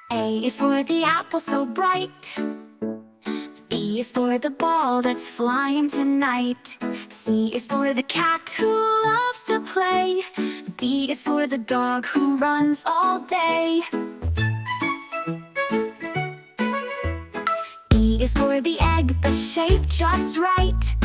A is for the apple so bright. B is for the ball that's flying tonight. C is for the cat who loves to play. D is for the dog who runs all day. E is for the egg that's shaped just right.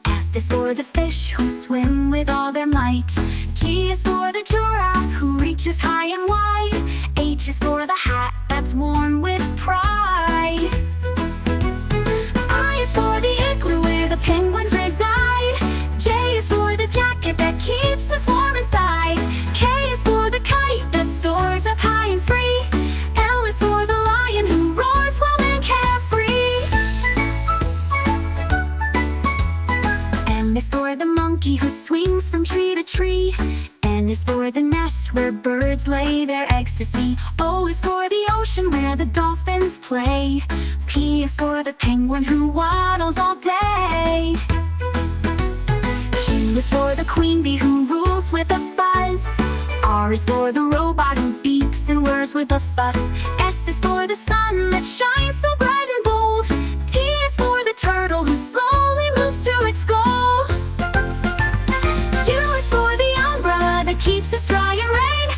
F is for the fish who swim with all their might. G is for the giraffe who reaches high and wide. H is for the hat that's worn with pride. I is for the igloo where the penguins reside. J is for the jacket that keeps us warm inside. K is for the kite that soars up high and free. L is for the lion who roars while men carefree. M is for the monkey who swings from tree to tree. N is for the nest where birds lay their eggs to see. O is for the ocean where the dolphins play. P is for the penguin who waddles all day. Q is for the queen bee who rules with a buzz. R is for the robot who beeps and whirs with a fuss. S is for the sun that shines so bright and bold. T is for the turtle who slowly moves to its goal. U is for the umbrella that keeps us dry in rain.